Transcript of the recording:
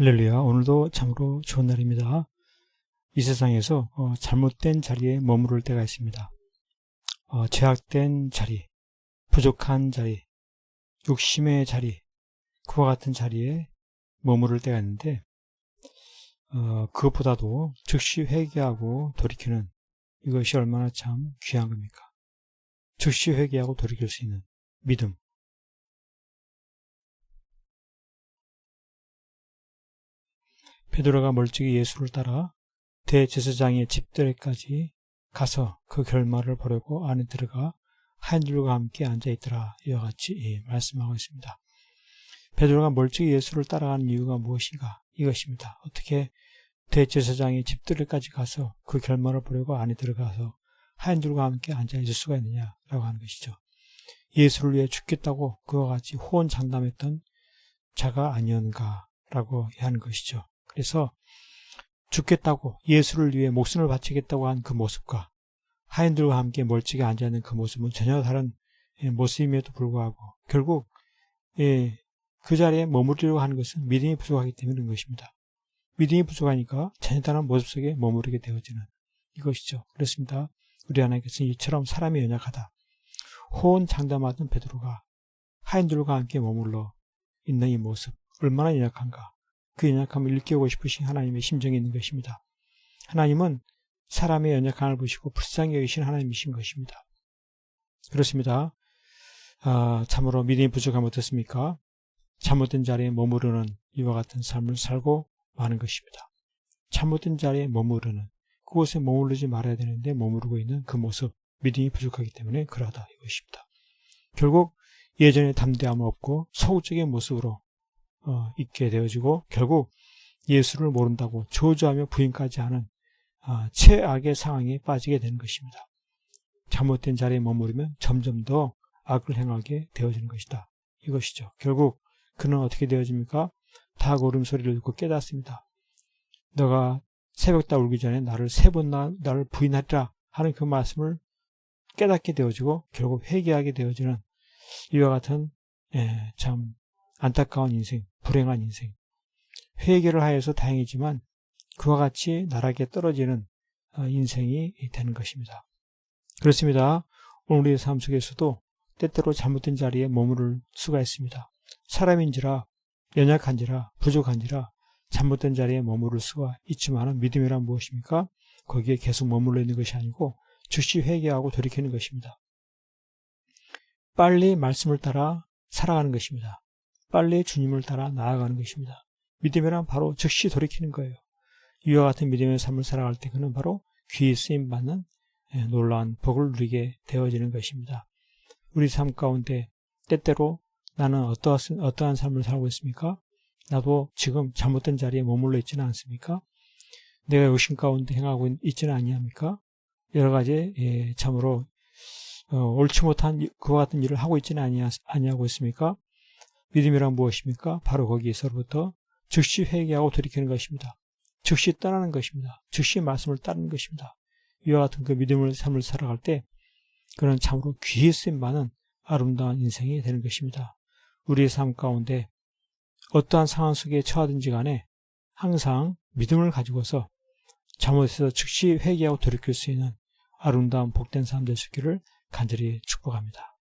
할렐루야. 오늘도 참으로 좋은 날입니다. 이 세상에서 잘못된 자리에 머무를 때가 있습니다. 죄악된 자리, 부족한 자리, 욕심의 자리, 그와 같은 자리에 머무를 때가 있는데 그것보다도 즉시 회개하고 돌이키는 이것이 얼마나 참 귀한 겁니까? 즉시 회개하고 돌이킬 수 있는 믿음. 베드로가 멀찍이 예수를 따라 대제사장의 집들에까지 가서 그 결말을 보려고 안에 들어가 하인들과 함께 앉아있더라. 이와 같이 말씀하고 있습니다. 베드로가 멀찍이 예수를 따라가는 이유가 무엇인가? 이것입니다. 어떻게 대제사장의 집들에까지 가서 그 결말을 보려고 안에 들어가서 하인들과 함께 앉아있을 수가 있느냐라고 하는 것이죠. 예수를 위해 죽겠다고 그와 같이 호언장담했던 자가 아니었는가라고 하는 것이죠. 그래서 죽겠다고 예수를 위해 목숨을 바치겠다고 한 그 모습과 하인들과 함께 멀찍이 앉아있는 그 모습은 전혀 다른 모습임에도 불구하고 결국 그 자리에 머무르려고 하는 것은 믿음이 부족하기 때문인 것입니다. 믿음이 부족하니까 전혀 다른 모습 속에 머무르게 되어지는 이것이죠. 그렇습니다. 우리 하나님께서는 이처럼 사람이 연약하다. 호언장담하던 베드로가 하인들과 함께 머물러 있는 이 모습 얼마나 연약한가. 그 연약함을 일깨우고 싶으신 하나님의 심정이 있는 것입니다. 하나님은 사람의 연약함을 보시고 불쌍히 여기신 하나님이신 것입니다. 그렇습니다. 참으로 믿음이 부족하면 어떻습니까? 잘못된 자리에 머무르는 이와 같은 삶을 살고 마는 것입니다. 잘못된 자리에 머무르는 그곳에 머무르지 말아야 되는데 머무르고 있는 그 모습, 믿음이 부족하기 때문에 그러하다 이것입니다. 결국 예전의 담대함은 없고 소극적인 모습으로 있게 되어지고 결국 예수를 모른다고 저주하며 부인까지 하는 최악의 상황에 빠지게 되는 것입니다. 잘못된 자리에 머무르면 점점 더 악을 행하게 되어지는 것이다. 이것이죠. 결국 그는 어떻게 되어집니까? 닭 울음소리를 듣고 깨닫습니다. 너가 새벽다 울기 전에 나를 3번 나를 부인하리라 하는 그 말씀을 깨닫게 되어지고 결국 회개하게 되어지는 이와 같은 참 안타까운 인생, 불행한 인생. 회개를 하여서 다행이지만 그와 같이 나락에 떨어지는 인생이 되는 것입니다. 그렇습니다. 오늘 우리의 삶 속에서도 때때로 잘못된 자리에 머무를 수가 있습니다. 사람인지라 연약한지라 부족한지라 잘못된 자리에 머무를 수가 있지만 믿음이란 무엇입니까? 거기에 계속 머물러 있는 것이 아니고 즉시 회개하고 돌이키는 것입니다. 빨리 말씀을 따라 살아가는 것입니다. 빨리 주님을 따라 나아가는 것입니다. 믿음이란 바로 즉시 돌이키는 거예요. 이와 같은 믿음의 삶을 살아갈 때 그는 바로 귀히 쓰임받는 놀라운 복을 누리게 되어지는 것입니다. 우리 삶 가운데 때때로 나는 어떠한 삶을 살고 있습니까? 나도 지금 잘못된 자리에 머물러 있지는 않습니까? 내가 욕심 가운데 행하고 있지는 아니합니까? 여러 가지 참으로 옳지 못한 그와 같은 일을 하고 있지는 아니하고 있습니까? 믿음이란 무엇입니까? 바로 거기에서부터 즉시 회개하고 돌이키는 것입니다. 즉시 떠나는 것입니다. 즉시 말씀을 따르는 것입니다. 이와 같은 그 믿음의 삶을 살아갈 때 그는 참으로 귀히 쓰임받는 아름다운 인생이 되는 것입니다. 우리의 삶 가운데 어떠한 상황 속에 처하든지 간에 항상 믿음을 가지고서 잘못해서 즉시 회개하고 돌이킬 수 있는 아름다운 복된 삶 될 수 있기를 간절히 축복합니다.